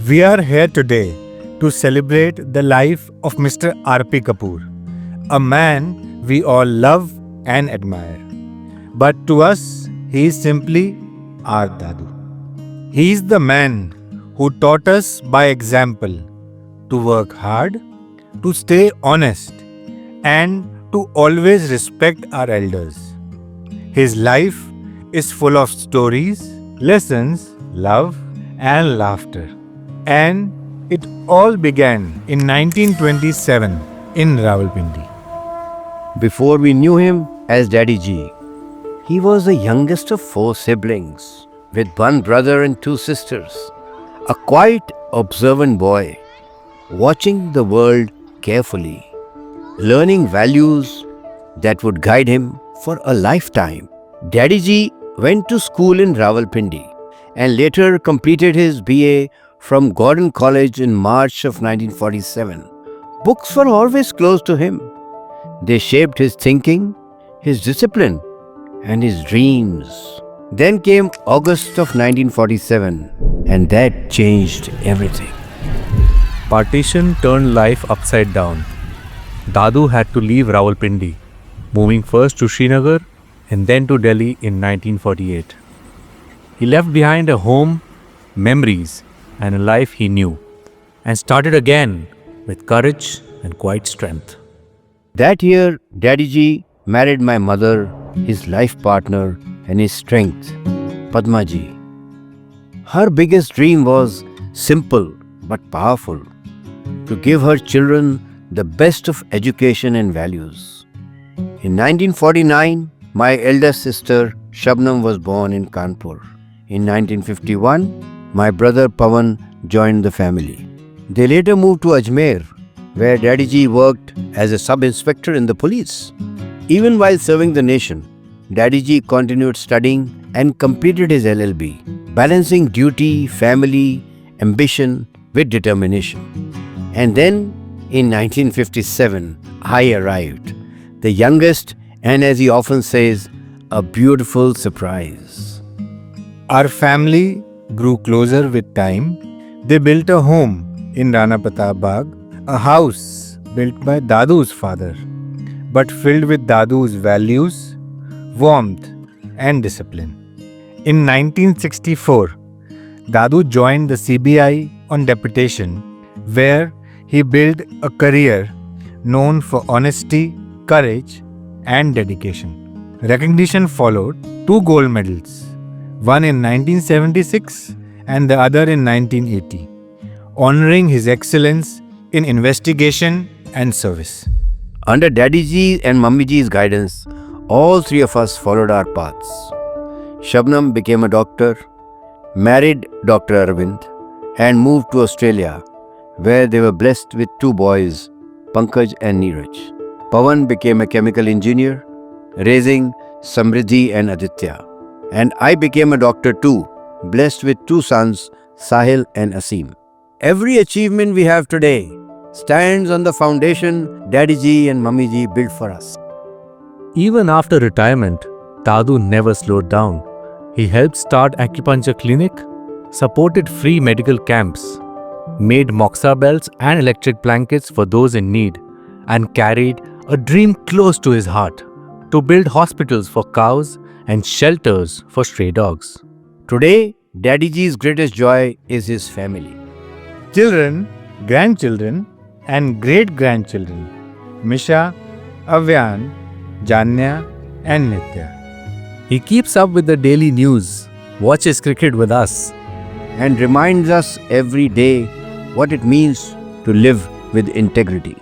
We are here today to celebrate the life of Mr. R.P. Kapoor, a man we all love and admire. But to us, he is simply our Dadu. He is the man who taught us by example to work hard, to stay honest, and to always respect our elders. His life is full of stories, lessons, love, and laughter. And it all began in 1927 in Rawalpindi. Before we knew him as Daddy G, he was the youngest of 4 siblings, with one brother and 2 sisters. A quiet, observant boy, watching the world carefully, learning values that would guide him for a lifetime. Daddy G went to school in Rawalpindi and later completed his BA from Gordon College in March of 1947. Books were always close to him. They shaped his thinking, his discipline, and his dreams. Then came August of 1947, and that changed everything. Partition turned life upside down. Dadu had to leave Rawalpindi, moving first to Srinagar and then to Delhi in 1948. He left behind a home, memories, and a life he knew, and started again with courage and quiet strength. That year, Daddy Ji married my mother, his life partner, and his strength, Padma Ji. Her biggest dream was simple but powerful: to give her children the best of education and values. In 1949, my eldest sister Shabnam was born in Kanpur. In 1951, my brother Pawan joined the family. They later moved to Ajmer, where Daddy Ji worked as a sub-inspector in the police. Even while serving the nation, Daddy Ji continued studying and completed his LLB, balancing duty, family, ambition with determination. And then, in 1957, I arrived, the youngest and, as he often says, a beautiful surprise. Our family grew closer with time. They built a home in Rana Pratap Bagh, a house built by Dadu's father, but filled with Dadu's values, warmth, and discipline. In 1964, Dadu joined the CBI on deputation, where he built a career known for honesty, courage, and dedication. Recognition followed: 2 gold medals, one in 1976 and the other in 1980, honoring his excellence in investigation and service. Under Daddy Ji and Mummy Ji's guidance, all 3 of us followed our paths. Shabnam became a doctor, married Dr. Arvind, and moved to Australia, where they were blessed with 2 boys, Pankaj and Neeraj. Pawan became a chemical engineer, raising Samriddhi and Aditya. And I became a doctor too, blessed with 2 sons, Sahil and Asim. Every achievement we have today stands on the foundation Daddy Ji and Mummy Ji built for us. Even after retirement, Dadu never slowed down. He helped start acupuncture clinic, supported free medical camps, made moxa belts and electric blankets for those in need, and carried a dream close to his heart: to build hospitals for cows and shelters for stray dogs. Today, Daddy Ji's greatest joy is his family. Children, grandchildren, and great-grandchildren: Misha, Avyan, Janya, and Nitya. He keeps up with the daily news, watches cricket with us, And reminds us every day what it means to live with integrity.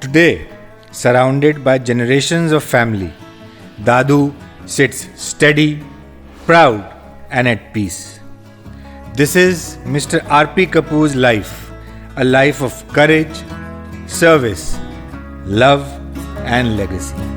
Today, surrounded by generations of family, Dadu sits steady, proud, and at peace. This is Mr. R.P. Kapoor's life, a life of courage, service, love, and legacy.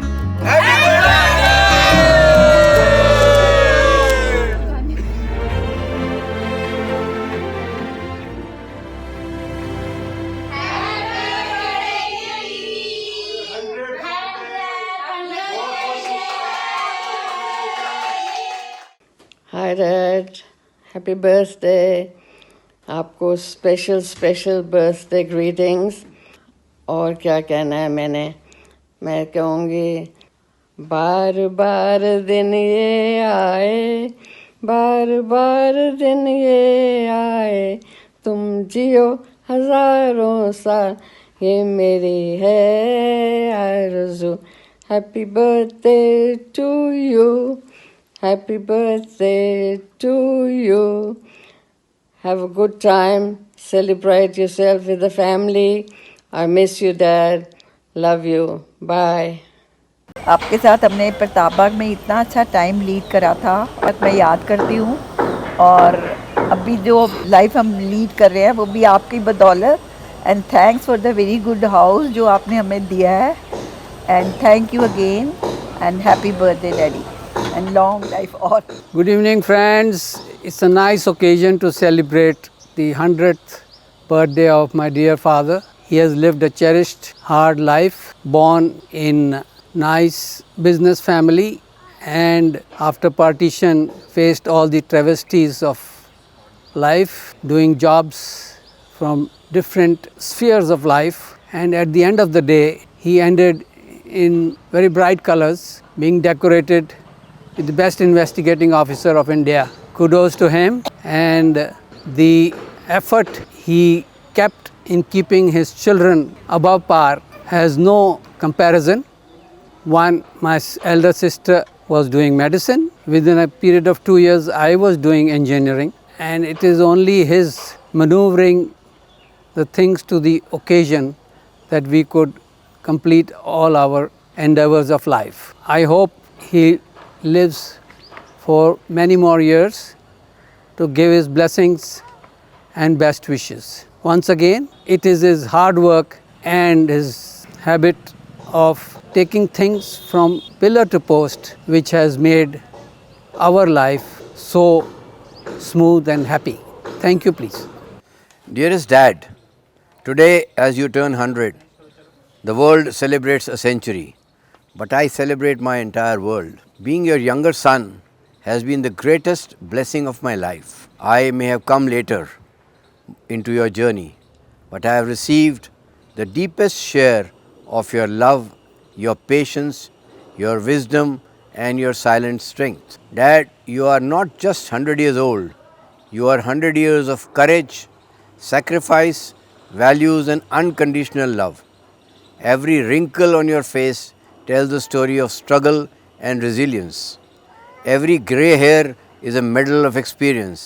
Hi, Dad. Happy birthday. आपको special special birthday greetings. और क्या कहना है मैं कहूँगी, बार बार दिन ये आए, बार बार दिन ये आए, तुम जियो हजारों साल, ये मेरी है आरज़ू। Happy birthday to you, happy birthday to you. Have a good time. Celebrate yourself with the family. I miss you, Dad. Love you. Bye. आपके साथ हमने प्रताप बाग में इतना अच्छा टाइम लीड करा था, और मैं याद करती हूँ। और अभी जो लाइफ हम लीड कर रहे हैं वो भी आपकी बदौलत। And thanks for the very good house जो आपने हमें दिया है। And thank you again and happy birthday daddy and long life all. Good evening, friends. It's a nice occasion to celebrate the 100th birthday of my dear father. He has lived a cherished, hard life, born in nice business family, and after partition faced all the travesties of life, doing jobs from different spheres of life, and at the end of the day he ended in very bright colors, being decorated with the best investigating officer of India. Kudos to him, and the effort he kept in keeping his children above par has no comparison. One, my elder sister was doing medicine. Within a period of 2 years, I was doing engineering, and it is only his maneuvering the things to the occasion that we could complete all our endeavors of life. I hope he lives for many more years to give his blessings and best wishes. Once again, it is his hard work and his habit of taking things from pillar to post which has made our life so smooth and happy. Thank you, please. Dearest Dad, today as you turn 100, the world celebrates a century, but I celebrate my entire world. Being your younger son has been the greatest blessing of my life. I may have come later into your journey, but I have received the deepest share of your love, your patience, your wisdom, and your silent strength. Dad, you are not just 100 years old, you are 100 years of courage, sacrifice, values, and unconditional love. Every wrinkle on your face tells the story of struggle and resilience. Every grey hair is a medal of experience,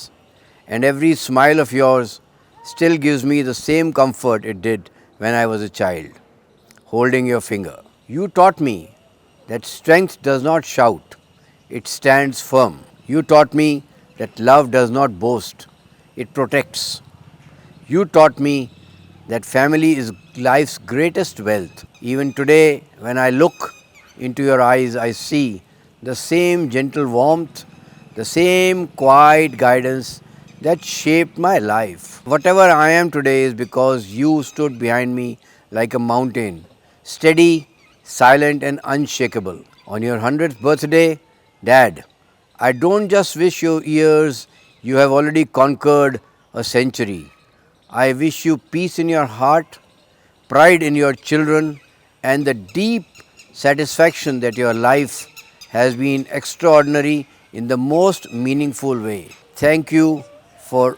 and every smile of yours still gives me the same comfort it did when I was a child, holding your finger. You taught me that strength does not shout, it stands firm. You taught me that love does not boast, it protects. You taught me that family is life's greatest wealth. Even today, when I look into your eyes, I see the same gentle warmth, the same quiet guidance that shaped my life. Whatever I am today is because you stood behind me like a mountain, steady, silent, and unshakable. On your 100th birthday, Dad, I don't just wish you years, you have already conquered a century. I wish you peace in your heart, pride in your children, and the deep satisfaction that your life has been extraordinary in the most meaningful way. Thank you for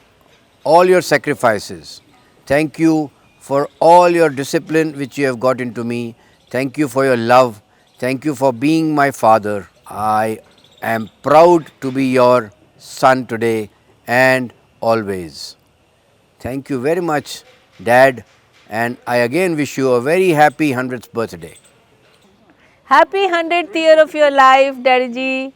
all your sacrifices. Thank you for all your discipline which you have got into me. Thank you for your love. Thank you for being my father. I am proud to be your son today and always. Thank you very much, Dad, and I again wish you a very happy 100th birthday. Happy 100th year of your life, Daddy ji.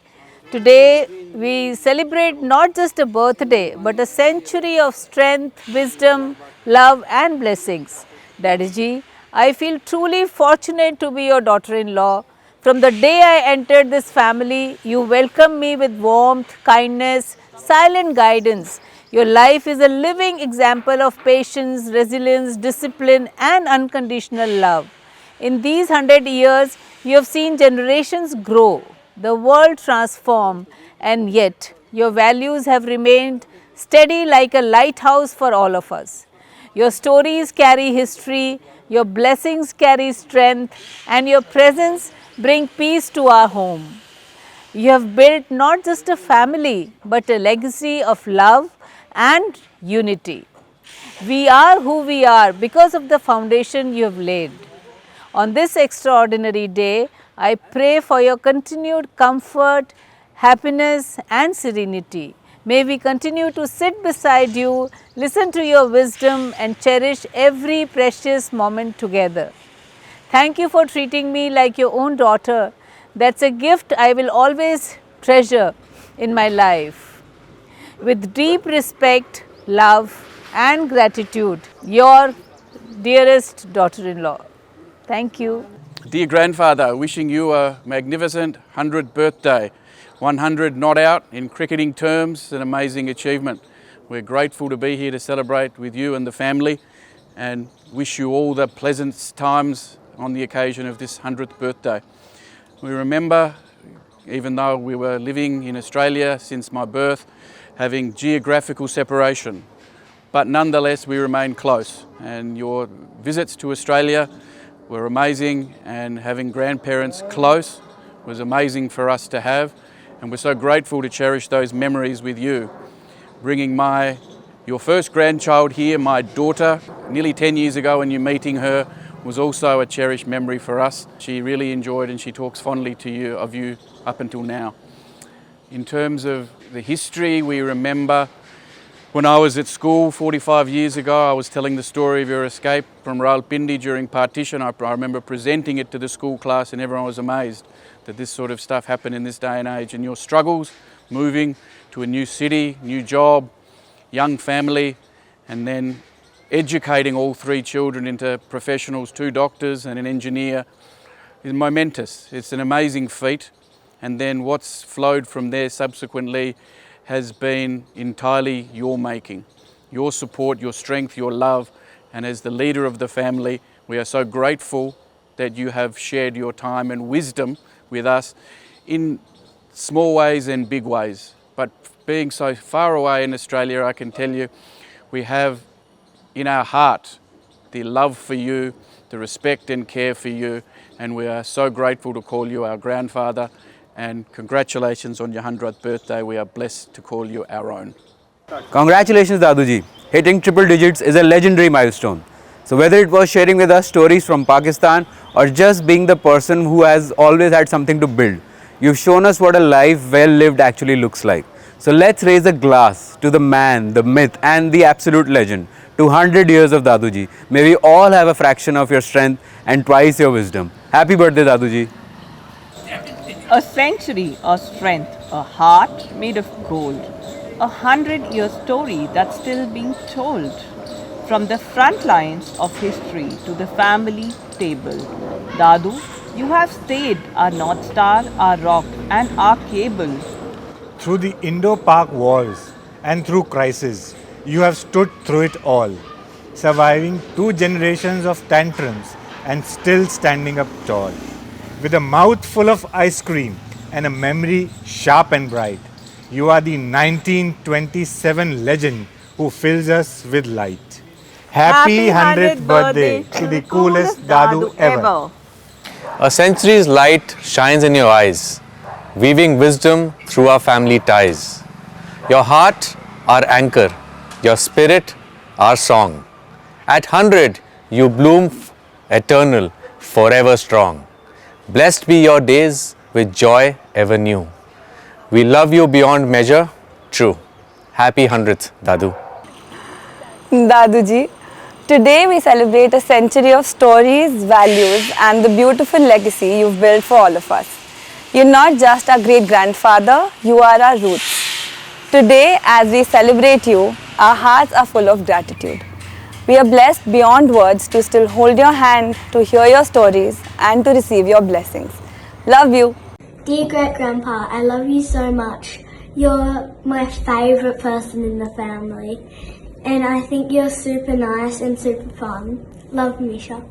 Today we celebrate not just a birthday but a century of strength, wisdom, love and blessings. Daddy ji, I feel truly fortunate to be your daughter-in-law. From the day I entered this family, you welcomed me with warmth, kindness, silent guidance. Your life is a living example of patience, resilience, discipline and unconditional love. In these 100 years, you have seen generations grow, the world transform, and yet your values have remained steady like a lighthouse for all of us. Your stories carry history, your blessings carry strength, and your presence bring peace to our home. You have built not just a family, but a legacy of love and unity. We are who we are because of the foundation you have laid. On this extraordinary day, I pray for your continued comfort, happiness and serenity. May we continue to sit beside you, listen to your wisdom and cherish every precious moment together. Thank you for treating me like your own daughter. That's a gift I will always treasure in my life. With deep respect, love and gratitude, your dearest daughter-in-law. Thank you. Dear grandfather, wishing you a magnificent 100th birthday. 100 not out in cricketing terms, an amazing achievement. We're grateful to be here to celebrate with you and the family and wish you all the pleasant times on the occasion of this 100th birthday. We remember, even though we were living in Australia since my birth, having geographical separation, but nonetheless we remain close, and your visits to Australia were amazing, and having grandparents close was amazing for us to have, and we're so grateful to cherish those memories with you. Bringing your first grandchild here, my daughter, nearly 10 years ago, and you meeting her was also a cherished memory for us. She really enjoyed, and she talks fondly of you up until now. In terms of the history, we remember when I was at school 45 years ago, I was telling the story of your escape from Rawalpindi during partition. I remember presenting it to the school class, and everyone was amazed that this sort of stuff happened in this day and age. And your struggles moving to a new city, new job, young family, and then educating all 3 children into professionals, 2 doctors and an engineer, is momentous. It's an amazing feat. And then what's flowed from there subsequently has been entirely your making. Your support, your strength, your love. And as the leader of the family, we are so grateful that you have shared your time and wisdom with us in small ways and big ways. But being so far away in Australia, I can tell you, we have in our heart the love for you, the respect and care for you, and we are so grateful to call you our grandfather, and congratulations on your 100th birthday. We are blessed to call you our own. Congratulations Daduji, hitting triple digits is a legendary milestone. So whether it was sharing with us stories from Pakistan or just being the person who has always had something to build, you've shown us what a life well lived actually looks like. So let's raise a glass to the man, the myth and the absolute legend, 200 years of Daduji. May we all have a fraction of your strength and twice your wisdom. Happy birthday Daduji. A century of strength, a heart made of gold, 100-year story that's still being told. From the front lines of history to the family table, Dadu, you have stayed our North Star, our rock and our cable. Through the Indo-Pak wars and through crisis, you have stood through it all, surviving 2 generations of tantrums and still standing up tall. With a mouth full of ice cream and a memory sharp and bright, you are the 1927 legend who fills us with light. Happy 100th birthday to the coolest Dadu ever. A century's light shines in your eyes, weaving wisdom through our family ties. Your heart, our anchor, your spirit, our song. At 100, you bloom eternal, forever strong. Blessed be your days with joy ever new. We love you beyond measure, true. Happy 100th, Dadu. Daduji, today we celebrate a century of stories, values and the beautiful legacy you've built for all of us. You're not just our great-grandfather, you are our roots. Today, as we celebrate you, our hearts are full of gratitude. We are blessed beyond words to still hold your hand, to hear your stories and to receive your blessings. Love you. Dear Great-Grandpa, I love you so much. You're my favourite person in the family. And I think you're super nice and super fun. Love, Misha.